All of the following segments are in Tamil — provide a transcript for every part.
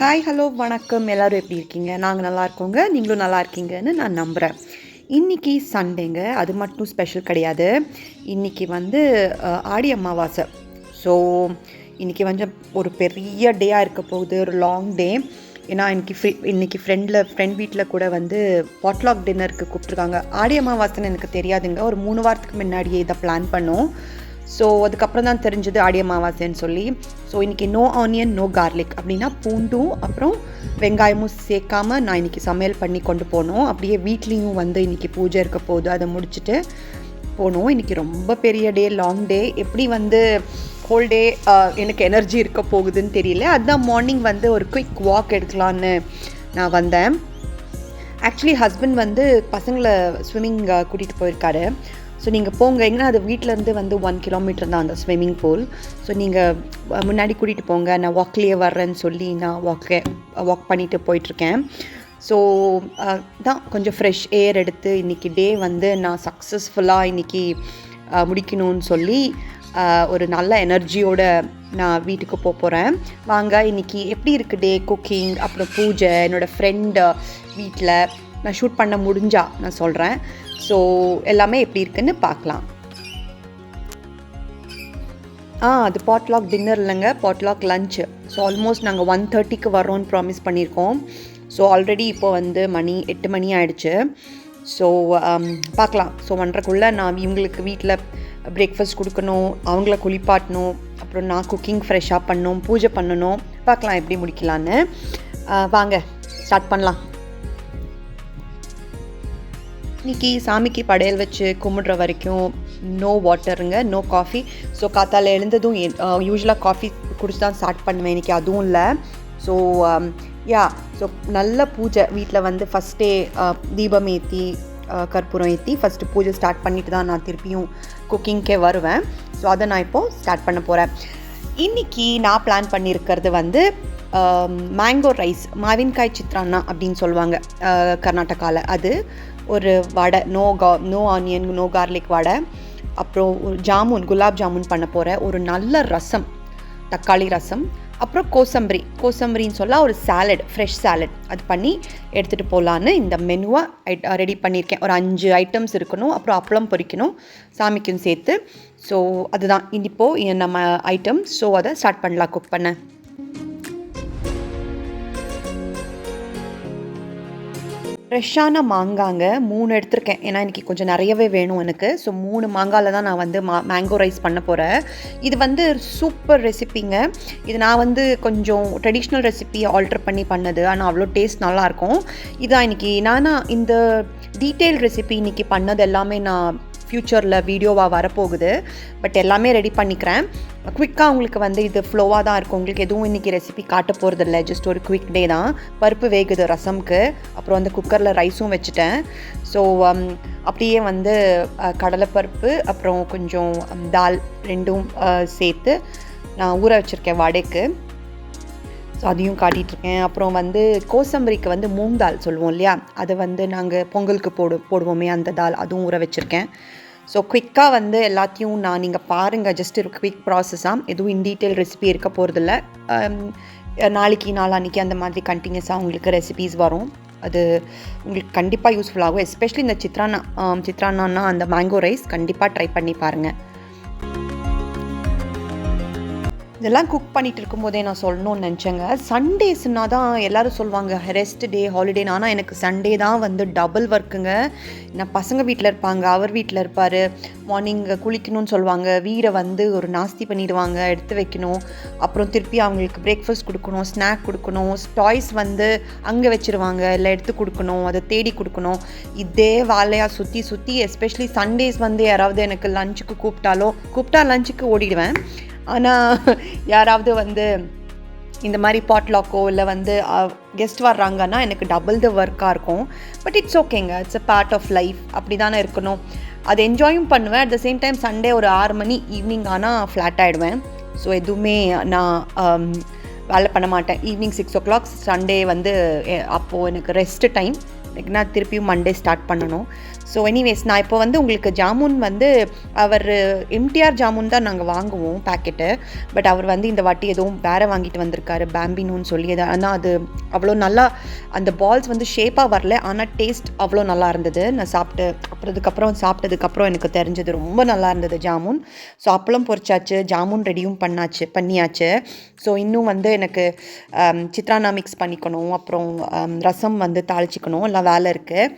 ஹாய், ஹலோ, வணக்கம். எல்லோரும் எப்படி இருக்கீங்க? நாங்கள் நல்லா இருக்கோங்க. நீங்களும் நல்லா இருக்கீங்கன்னு நான் நம்புகிறேன். இன்றைக்கி சண்டேங்க. அது மட்டும் ஸ்பெஷல் கிடையாது. இன்றைக்கி வந்து ஆடி அமாவாசை. ஸோ இன்றைக்கி வந்து ஒரு பெரிய டேயாக இருக்க போகுது, ஒரு லாங் டே. ஏன்னா இன்றைக்கி ஃப்ரெண்ட் வீட்டில் கூட வந்து பாட்லாக் டின்னருக்கு கூப்பிட்ருக்காங்க. ஆடி அமாவாசைன்னு எனக்கு தெரியாதுங்க. ஒரு 3 வாரத்துக்கு முன்னாடியே இதை பிளான் பண்ணோம். ஸோ அதுக்கப்புறம் தான் தெரிஞ்சது ஆடி அமாவாசைன்னு சொல்லி. ஸோ இன்றைக்கி நோ ஆனியன், நோ கார்லிக், அப்படின்னா பூண்டும் அப்புறம் வெங்காயமும் சேர்க்காமல் நான் இன்றைக்கி சமையல் பண்ணி கொண்டு போனோம். அப்படியே வீட்லேயும் வந்து இன்றைக்கி பூஜை இருக்க போகுது, அதை முடிச்சுட்டு போனோம். இன்றைக்கி ரொம்ப பெரிய டே, லாங் டே. எப்படி வந்து ஹோல் டே எனக்கு எனர்ஜி இருக்க போகுதுன்னு தெரியல. அதுதான் மார்னிங் வந்து ஒரு குயிக் வாக் எடுக்கலான்னு நான் வந்தேன். ஆக்சுவலி ஹஸ்பண்ட் வந்து பசங்களை ஸ்விம்மிங் கூட்டிகிட்டு போயிருக்காரு. ஸோ நீங்கள் போங்க, எங்கன்னா அது வீட்டிலேருந்து வந்து 1 கிலோமீட்டர் தான் அந்த ஸ்விம்மிங் பூல். ஸோ நீங்கள் முன்னாடி கூட்டிகிட்டு போங்க, நான் வாக்லேயே வர்றேன்னு சொல்லி நான் வாக் பண்ணிவிட்டு போயிட்டுருக்கேன். ஸோ தான் கொஞ்சம் ஃப்ரெஷ் ஏர் எடுத்து இன்றைக்கி டே வந்து நான் சக்ஸஸ்ஃபுல்லாக இன்றைக்கி முடிக்கணும்னு சொல்லி ஒரு நல்ல எனர்ஜியோட நான் வீட்டுக்கு போகிறேன். வாங்க, இன்றைக்கி எப்படி இருக்குது டே, குக்கிங், அப்புறம் பூஜை, என்னோடய ஃப்ரெண்டு வீட்டில் நான் ஷூட் பண்ண முடிஞ்சா நான் சொல்கிறேன். ஸோ எல்லாமே எப்படி இருக்குன்னு பார்க்கலாம். அது பாட்லாக் டின்னர் இல்லைங்க, பாட்லாக் லஞ்சு. ஸோ ஆல்மோஸ்ட் நாங்கள் 1:30க்கு வரோன்னு ப்ராமிஸ் பண்ணியிருக்கோம். ஸோ ஆல்ரெடி இப்போ வந்து 8 மணி ஆகிடுச்சு. ஸோ பார்க்கலாம். ஸோ 1:30க்குள்ளே நான் இவங்களுக்கு வீட்டில் பிரேக்ஃபாஸ்ட் கொடுக்கணும், அவங்கள குளிப்பாட்டணும், அப்புறம் நான் குக்கிங் ஃப்ரெஷ்ஷாக பண்ணணும், பூஜை பண்ணணும். பார்க்கலாம் எப்படி முடிக்கலான்னு. வாங்க ஸ்டார்ட் பண்ணலாம். இன்றைக்கி சாமிக்கு படையல் வச்சு கும்பிட்ற வரைக்கும் நோ வாட்டருங்க, நோ காஃபி. ஸோ காத்தால எழுந்ததும் யூஸ்வலாக காஃபி குடிச்சு தான் ஸ்டார்ட் பண்ணுவேன். இன்றைக்கி அதுவும் இல்லை. ஸோ ஸோ நல்ல பூஜை வீட்டில் வந்து ஃபஸ்ட்டே தீபம் ஏற்றி கற்பூரம் ஏற்றி ஃபஸ்ட்டு பூஜை ஸ்டார்ட் பண்ணிட்டு தான் நான் திருப்பியும் குக்கிங்க்கே வருவேன். ஸோ அதை நான் இப்போது ஸ்டார்ட் பண்ண போகிறேன். இன்றைக்கி நான் பிளான் பண்ணியிருக்கிறது வந்து மேங்கோ ரைஸ், மாவின்காய் சித்ரான்னா அப்படின்னு சொல்லுவாங்க கர்நாடகாவில். அது ஒரு வடை, நோ ஆனியன், நோ கார்லிக் வடை, அப்புறம் ஒரு ஜாமுன், குலாப் ஜாமுன் பண்ண போகிறேன். ஒரு நல்ல ரசம், தக்காளி ரசம், அப்புறம் கோசம்பரின்னு சொல்ல ஒரு சாலட், ஃப்ரெஷ் சாலட், அது பண்ணி எடுத்துகிட்டு போகலான்னு இந்த மெனுவை ரெடி பண்ணியிருக்கேன். ஒரு 5 ஐட்டம்ஸ் இருக்கணும், அப்புறம் அப்பளம் பொரிக்கணும் சாமிக்கும் சேர்த்து. ஸோ அதுதான் இப்போது நம்ம ஐட்டம். ஸோ அதை ஸ்டார்ட் பண்ணலாம் குக் பண்ண. ஃப்ரெஷ்ஷான மாங்காங்க 3 எடுத்திருக்கேன். ஏன்னா இன்றைக்கி கொஞ்சம் நிறையவே வேணும் எனக்கு. ஸோ 3 மாங்காயில் தான் நான் வந்து மேங்கோ ரைஸ் பண்ண போகிறேன். இது வந்து சூப்பர் ரெசிப்பிங்க. இது நான் வந்து கொஞ்சம் ட்ரெடிஷ்னல் ரெசிபி ஆல்டர் பண்ணி பண்ணது, ஆனால் அவ்வளோ டேஸ்ட் நல்லாயிருக்கும். இதான் இன்றைக்கி இந்த டீட்டெயில் ரெசிபி இன்றைக்கி பண்ணது எல்லாமே நான் ஃப்யூச்சரில் வீடியோவாக வரப்போகுது. பட் எல்லாமே ரெடி பண்ணிக்கிறேன். குவிக்காக உங்களுக்கு வந்து இது ஃப்ளோவாக தான் இருக்கும். உங்களுக்கு எதுவும் இன்றைக்கி ரெசிபி காட்ட போகிறதில்ல, ஜஸ்ட் ஒரு குவிக் டே தான். பருப்பு வேகுது ரசம்க்கு, அப்புறம் வந்து குக்கரில் ரைஸும் வச்சுட்டேன். ஸோ அப்படியே வந்து கடலைப்பருப்பு அப்புறம் கொஞ்சம் தால் ரெண்டும் சேர்த்து நான் ஊற வச்சுருக்கேன் வடைக்கு. ஸோ அதையும் காட்டிகிட்ருக்கேன். அப்புறம் வந்து கோசம்பரிக்கு வந்து மூங் தால் சொல்லுவோம் இல்லையா, அதை வந்து நாங்கள் பொங்கலுக்கு போடுவோமே அந்த தால், அதுவும் ஊற வச்சுருக்கேன். ஸோ குயிக்காக வந்து எல்லாத்தையும் நீங்கள் பாருங்கள். ஜஸ்ட் ஒரு குயிக் ப்ராசஸாக, எதுவும் இன் டீட்டெயில் ரெசிபி இருக்க போகிறதில்ல. நாளான்னைக்கு அந்த மாதிரி கண்டினியூஸாக உங்களுக்கு ரெசிபீஸ் வரும். அது உங்களுக்கு கண்டிப்பாக யூஸ்ஃபுல்லாகும். எஸ்பெஷலி இந்த சித்ரான்னா அந்த மேங்கோ ரைஸ் கண்டிப்பாக ட்ரை பண்ணி பாருங்கள். இதெல்லாம் குக் பண்ணிகிட்டு இருக்கும்போதே நான் சொல்லணும்னு நினச்சேங்க. சண்டேஸ்னா தான் எல்லோரும் சொல்லுவாங்க ரெஸ்ட் டே, ஹாலிடேன்னு. ஆனால் எனக்கு சண்டே தான் வந்து டபுள் ஒர்க்குங்க. நான் பசங்க வீட்டில் இருப்பாங்க, அவர் வீட்டில் இருப்பார். மார்னிங் குளிக்கணும்னு சொல்லுவாங்க, வீரை வந்து ஒரு நாஸ்தி பண்ணிடுவாங்க, எடுத்து வைக்கணும். அப்புறம் திருப்பி அவங்களுக்கு பிரேக்ஃபாஸ்ட் கொடுக்கணும், ஸ்நாக் கொடுக்கணும், டாய்ஸ் வந்து அங்கே வச்சுருவாங்க, இல்லை எடுத்து கொடுக்கணும், அதை தேடி கொடுக்கணும். இதே வேலையாக சுற்றி எஸ்பெஷலி சண்டேஸ் வந்து யாராவது எனக்கு லஞ்சுக்கு கூப்பிட்டா லஞ்சுக்கு ஓடிடுவேன். ஆனால் யாராவது வந்து இந்த மாதிரி பாட்லாக்கோ இல்லை வந்து கெஸ்ட் வர்றாங்கன்னா எனக்கு டபுள் த ஒர்க்காக இருக்கும். பட் இட்ஸ் ஓகேங்க, it's a part of life. அப்படி தானே இருக்கணும். அதை என்ஜாயும் பண்ணுவேன். At the same time Sunday ஒரு 6 மணி ஈவினிங் ஆனால் ஃப்ளாட் ஆகிடுவேன். ஸோ எதுவுமே நான் வேலை பண்ண மாட்டேன். ஈவினிங் 6 o'clock சண்டே வந்து அப்போது எனக்கு ரெஸ்ட் டைம். இல்லைன்னா திருப்பியும் மண்டே ஸ்டார்ட் பண்ணணும். ஸோ எனிவேஸ் நான் இப்போ வந்து உங்களுக்கு ஜாமுன் வந்து அவர் எம்டிஆர் ஜாமுன் தான் நாங்கள் வாங்குவோம் பேக்கெட்டு. பட் அவர் வந்து இந்த வாட்டி எதுவும் வேறு வாங்கிட்டு வந்திருக்காரு, பேம்பினோன்னு சொல்லி. ஆனால் அது அவ்வளோ நல்லா அந்த பால்ஸ் வந்து ஷேப்பாக வரல, ஆனால் டேஸ்ட் அவ்வளோ நல்லா இருந்தது. நான் அதுக்கப்புறம் சாப்பிட்டதுக்கப்புறம் எனக்கு தெரிஞ்சது ரொம்ப நல்லா இருந்தது ஜாமுன். ஸோ அப்பளம் பொரிச்சாச்சு, ஜாமுன் ரெடியும் பண்ணியாச்சு. ஸோ இன்னும் வந்து எனக்கு சித்ரானா மிக்ஸ் பண்ணிக்கணும், அப்புறம் ரசம் வந்து தாளிச்சிக்கணும், எல்லாம் வேலை இருக்குது.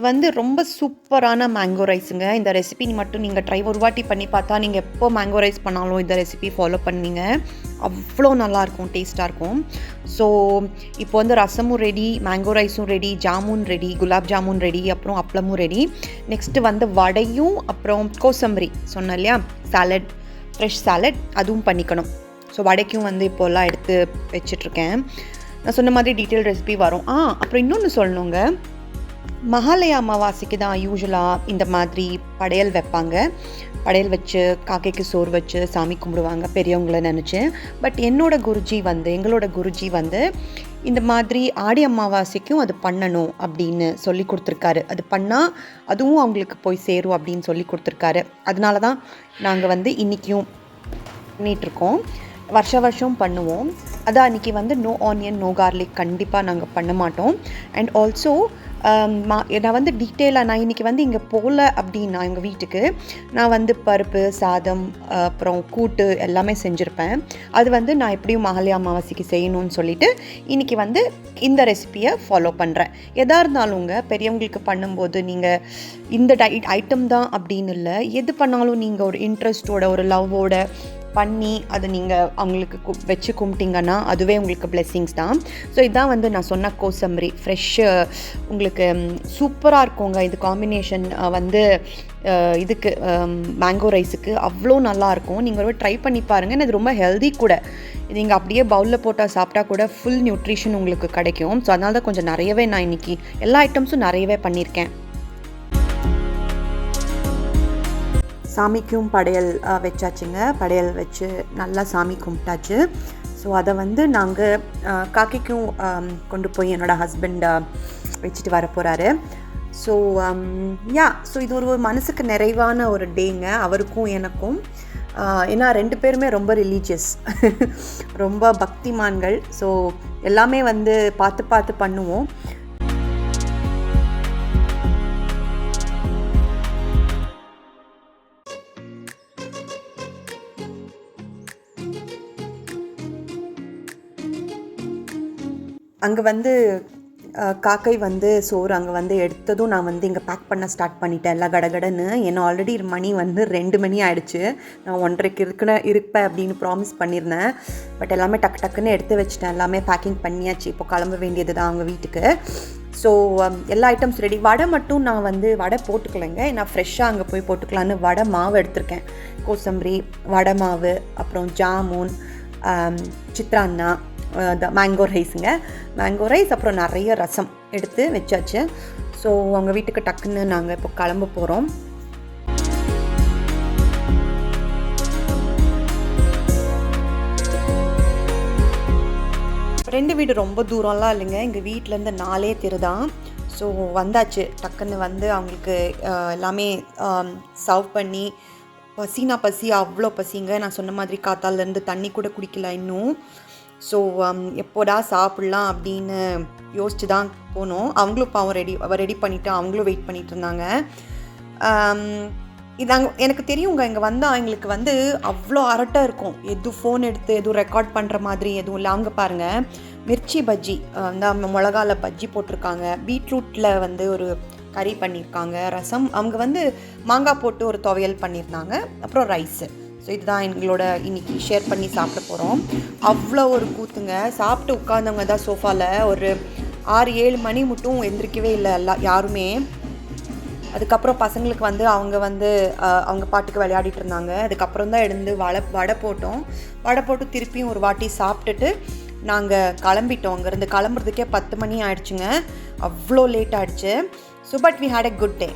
வந்து ரொம்ப சூப்பரான மேங்கோ ரைஸுங்க. இந்த ரெசிபி மட்டும் நீங்கள் ஒரு வாட்டி பண்ணி பார்த்தா நீங்கள் எப்போ மேங்கோ ரைஸ் பண்ணாலும் இந்த ரெசிபி ஃபாலோ பண்ணீங்க, அவ்வளோ நல்லாயிருக்கும், டேஸ்ட்டாக இருக்கும். ஸோ இப்போ வந்து ரசமும் ரெடி, மேங்கோ ரைஸும் ready, jamun ready, gulab jamun ready, அப்புறம் அப்பளமும் ரெடி. நெக்ஸ்ட்டு வந்து வடையும் அப்புறம் கோசம்பரி சொன்னேன் இல்லையா, சாலட், ஃப்ரெஷ் சாலட், அதுவும் பண்ணிக்கணும். ஸோ வடைக்கும் வந்து இப்போல்லாம் எடுத்து வச்சிட்ருக்கேன். நான் சொன்ன மாதிரி டீட்டெயில் ரெசிபி வரும். அப்புறம் இன்னொன்று சொல்லணுங்க, மகாலய அமாவாசைக்கு தான் யூஸ்வலாக இந்த மாதிரி படையல் வைப்பாங்க. படையல் வச்சு காக்கைக்கு சோறு வச்சு சாமி கும்பிடுவாங்க பெரியவங்கள நினச்சி. பட் எங்களோட குருஜி வந்து இந்த மாதிரி ஆடி அமாவாசைக்கும் அது பண்ணணும் அப்படின்னு சொல்லி கொடுத்துருக்காரு. அது பண்ணால் அதுவும் அவங்களுக்கு போய் சேரும் அப்படின்னு சொல்லி கொடுத்துருக்காரு. அதனால தான் நாங்கள் வந்து இன்றைக்கும் பண்ணிகிட்ருக்கோம். வருஷம் பண்ணுவோம். அதான் அன்றைக்கி வந்து நோ ஆனியன் நோ கார்லிக் கண்டிப்பாக நாங்கள் பண்ண மாட்டோம். அண்ட் ஆல்சோ நான் வந்து டீட்டெயிலாக நான் இன்றைக்கி வந்து இங்கே போகல அப்படின்னா எங்கள் வீட்டுக்கு நான் வந்து பருப்பு சாதம் அப்புறம் கூட்டு எல்லாமே செஞ்சுருப்பேன். அது வந்து நான் எப்படியும் மகாலய அமாவாசைக்கு செய்யணும்னு சொல்லிவிட்டு இன்றைக்கி வந்து இந்த ரெசிப்பியை ஃபாலோ பண்ணுறேன். எதாக இருந்தாலுங்க பெரியவங்களுக்கு பண்ணும்போது நீங்கள் இந்த ஐட்டம் தான் அப்படின்னு இல்லை, எது பண்ணாலும் நீங்கள் ஒரு இன்ட்ரெஸ்ட்டோட ஒரு லவ்வோட பண்ணி அதை நீங்கள் அவங்களுக்கு வச்சு கும்பிட்டிங்கன்னா அதுவே உங்களுக்கு பிளெஸ்ஸிங்ஸ் தான். ஸோ இதான் வந்து நான் சொன்ன கோசம்பரி ஃப்ரெஷ்ஷு உங்களுக்கு சூப்பராக இருக்குங்க. இது காம்பினேஷன் வந்து இதுக்கு மேங்கோ ரைஸுக்கு அவ்வளோ நல்லாயிருக்கும். நீங்கள் ஒரு ட்ரை பண்ணி பாருங்கள். இது ரொம்ப ஹெல்தி கூட. இது நீங்கள் அப்படியே பவுலில் போட்டால் சாப்பிட்டா கூட ஃபுல் நியூட்ரிஷன் உங்களுக்கு கிடைக்கும். ஸோ அதனால தான் கொஞ்சம் நிறையவே நான் இன்றைக்கி எல்லா ஐட்டம்ஸும் நிறையவே பண்ணியிருக்கேன். சாமிக்கும் படையல் வச்சாச்சுங்க. படையல் வச்சு நல்லா சாமி கும்பிட்டாச்சு. ஸோ அதை வந்து நாங்கள் காக்கைக்கும் கொண்டு போய் என்னோடய ஹஸ்பண்ட் வச்சுட்டு வர போகிறாரு. ஸோ ஸோ இது ஒரு மனசுக்கு நிறைவான ஒரு டேங்க அவருக்கும் எனக்கும். ஏன்னா 2 பேருமே ரொம்ப ரிலீஜியஸ், ரொம்ப பக்திமான்கள். ஸோ எல்லாமே வந்து பார்த்து பண்ணுவோம். அங்கே வந்து காக்கை வந்து சோறு அங்கே வந்து எடுத்ததும் நான் வந்து இங்கே பேக் பண்ண ஸ்டார்ட் பண்ணிட்டேன் எல்லாம் கடகடன்னு. ஏன்னா ஆல்ரெடி மணி வந்து 2 மணி ஆகிடுச்சு. நான் 1:30 இருப்பேன் அப்படின்னு ப்ராமிஸ் பண்ணியிருந்தேன். பட் எல்லாமே டக்குன்னு எடுத்து வச்சுட்டேன். எல்லாமே பேக்கிங் பண்ணியாச்சு. இப்போ கிளம்ப வேண்டியது தான் அவங்க வீட்டுக்கு. ஸோ எல்லா ஐட்டம்ஸ் ரெடி. வடை மட்டும் நான் வந்து வடை போட்டுக்கலைங்க, நான் ஃப்ரெஷ்ஷாக அங்கே போய் போட்டுக்கலான்னு வடை மாவு எடுத்திருக்கேன். கோசம்பரி, வடை மாவு, அப்புறம் ஜாமுன், சித்ரான்னா, மேங்கோ ரைஸ், அப்புறம் நிறைய ரசம் எடுத்து வச்சாச்சு. ஸோ அவங்க வீட்டுக்கு டக்குன்னு நாங்கள் இப்போ கிளம்ப போகிறோம். ஃப்ரெண்டு வீடு ரொம்ப தூரம்லாம் இல்லைங்க, எங்கள் வீட்டிலேருந்து 4 தெரு தான். ஸோ வந்தாச்சு. டக்குன்னு வந்து அவங்களுக்கு எல்லாமே சர்வ் பண்ணி பசி அவ்வளோ பசிங்க. நான் சொன்ன மாதிரி காத்தாலேருந்து தண்ணி கூட குடிக்கல இன்னும். ஸோ எப்போடா சாப்பிட்லாம் அப்படின்னு யோசிச்சு தான் போனோம். அவங்களும் பாவம் ரெடி பண்ணிவிட்டு அவங்களும் வெயிட் பண்ணிகிட்டு இருந்தாங்க. எனக்கு தெரியுங்க, இங்கே வந்தால் எங்களுக்கு வந்து அவ்வளோ அரட்டை இருக்கும். எதுவும் ஃபோன் எடுத்து எதுவும் ரெக்கார்ட் பண்ணுற மாதிரி எதுவும் இல்லை. அவங்க பாருங்கள், மிர்ச்சி பஜ்ஜி, அந்த மிளகால பஜ்ஜி போட்டிருக்காங்க, பீட்ரூட்டில் வந்து ஒரு கறி பண்ணியிருக்காங்க, ரசம், அவங்க வந்து மாங்காய் போட்டு ஒரு துவையல் பண்ணியிருந்தாங்க, அப்புறம் ரைஸு. ஸோ இதுதான் எங்களோட இன்றைக்கி ஷேர் பண்ணி சாப்பிட போகிறோம். அவ்வளோ ஒரு கூத்துங்க. சாப்பிட்டு உட்காந்தவங்க தான் சோஃபாவில் ஒரு 6-7 மணி மட்டும் எந்திரிக்கவே இல்லை யாருமே. அதுக்கப்புறம் பசங்களுக்கு வந்து அவங்க பாட்டுக்கு விளையாடிட்டு இருந்தாங்க. அதுக்கப்புறம் தான் எழுந்து வடை போட்டு திருப்பியும் ஒரு வாட்டி சாப்பிட்டுட்டு நாங்கள் கிளம்பிட்டோம். அங்கேருந்து கிளம்புறதுக்கே 10 மணி ஆயிடுச்சுங்க. அவ்வளோ லேட் ஆகிடுச்சு. So but we had a good day.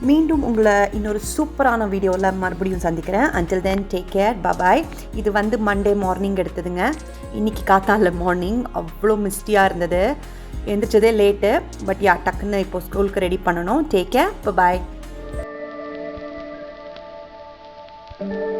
மீண்டும் உங்களை இன்னொரு சூப்பரான வீடியோவில் மறுபடியும் சந்திக்கிறேன். until then take care, bye bye. இது வந்து மண்டே மார்னிங் எடுத்ததுங்க. இன்றைக்கி காத்தால மார்னிங் அவ்வளோ மிஸ்டியாக இருந்தது. எழுந்திரிச்சதே லேட்டு. பட் டக்குன்னு இப்போ ஸ்கூலுக்கு ரெடி பண்ணணும். Take care, bye bye.